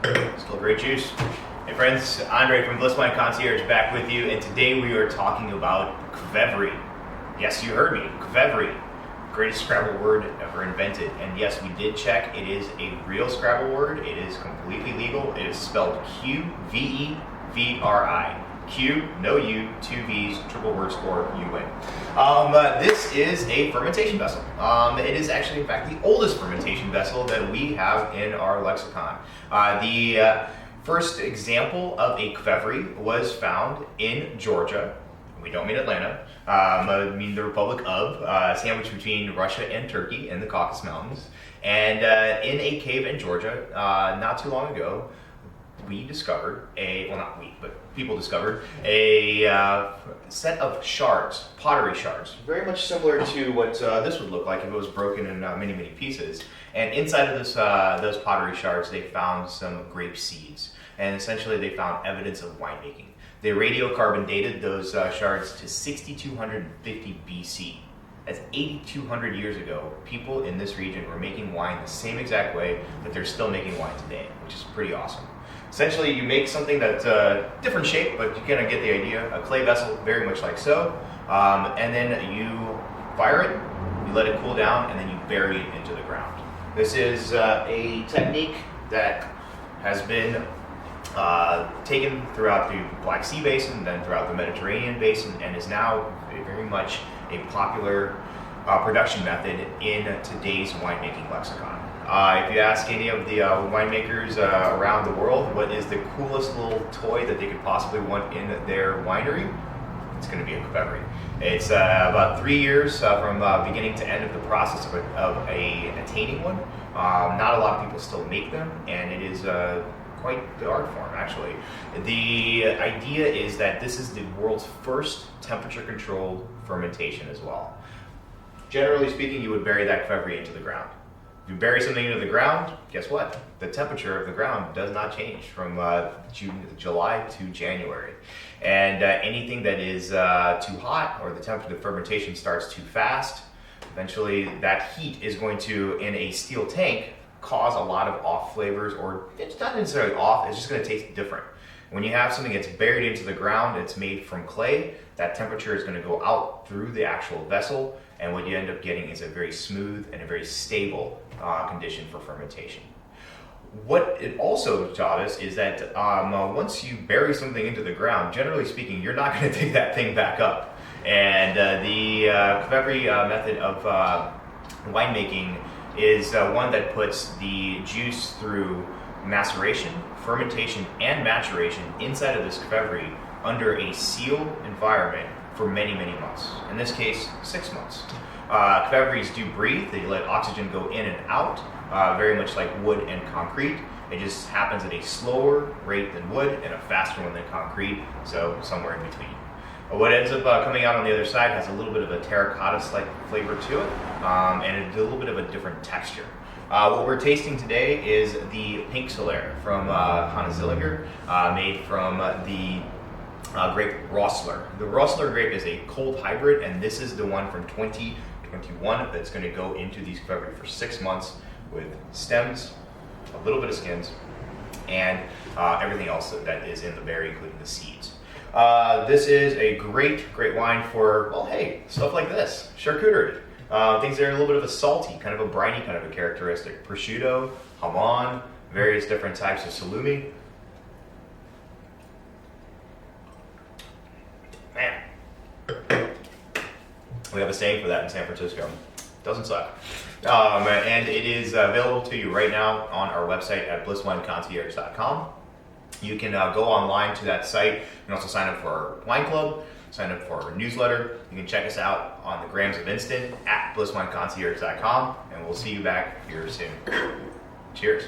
Still great juice. Hey friends, Andrey from Bliss Concierge back with you, and today we are talking about Qvevri. Yes, you heard me, Qvevri. Greatest Scrabble word ever invented. And yes, we did check, it is a real Scrabble word. It is completely legal. It is spelled Qvevri. Q, no U, two V's, triple word score, you win. This is a fermentation vessel. It is actually, in fact, the oldest fermentation vessel that we have in our lexicon. The first example of a Qvevri was found in Georgia. We don't mean Atlanta. I mean the Republic of, sandwiched between Russia and Turkey in the Caucasus Mountains. And in a cave in Georgia, not too long ago, we discovered not we, but people discovered a set of shards, pottery shards, very much similar to what this would look like if it was broken in many, many pieces. And inside of those pottery shards, they found some grape seeds. And essentially, they found evidence of winemaking. They radiocarbon dated those shards to 6250 BC. That's 8,200 years ago. People in this region were making wine the same exact way that they're still making wine today, which is pretty awesome. Essentially, you make something that's a different shape, but you kind of get the idea. A clay vessel, very much like so. And then you fire it, you let it cool down, and then you bury it into the ground. This is a technique that has been taken throughout the Black Sea Basin, then throughout the Mediterranean Basin, and is now very much a popular production method in today's winemaking lexicon. If you ask any of the winemakers around the world what is the coolest little toy that they could possibly want in their winery, it's going to be a Qvevri. It's about 3 years from beginning to end of the process of attaining one. Not a lot of people still make them, and it is quite the art form, actually. The idea is that this is the world's first temperature-controlled fermentation as well. Generally speaking, you would bury that Qvevri into the ground. If you bury something into the ground, guess what? The temperature of the ground does not change from July to January. And anything that is too hot, or the fermentation starts too fast, eventually that heat is going to, in a steel tank, cause a lot of off flavors, or it's not necessarily off, it's just going to taste different. When you have something that's buried into the ground, it's made from clay, that temperature is going to go out through the actual vessel, and what you end up getting is a very smooth and a very stable condition for fermentation. What it also taught us is that once you bury something into the ground, generally speaking, you're not going to dig that thing back up. And the Qvevri method of winemaking is one that puts the juice through maceration, fermentation, and maturation inside of this Qvevri under a sealed environment for many, many months. In this case, 6 months. Qvevris do breathe. They let oxygen go in and out, very much like wood and concrete. It just happens at a slower rate than wood and a faster one than concrete, so somewhere in between. What ends up coming out on the other side has a little bit of a terracotta-like flavor to it, and a little bit of a different texture. What we're tasting today is the Pink Solaire from Hanna Zillinger, made from the grape Rossler. The Rossler grape is a cold hybrid, and this is the one from 2021 that's going to go into these Qvevri for 6 months with stems, a little bit of skins, and everything else that is in the berry, including the seeds. This is a great wine for, well, hey, stuff like this, charcuterie. Things that are a little bit of a salty, kind of a briny kind of a characteristic. Prosciutto, jamon, various different types of salumi. Man, we have a saying for that in San Francisco. Doesn't suck. And it is available to you right now on our website at blisswineconcierge.com. You can go online to that site. You can also sign up for our wine club, sign up for our newsletter. You can check us out on the Grams of Instant at blisswineconcierge.com, and we'll see you back here soon. Cheers.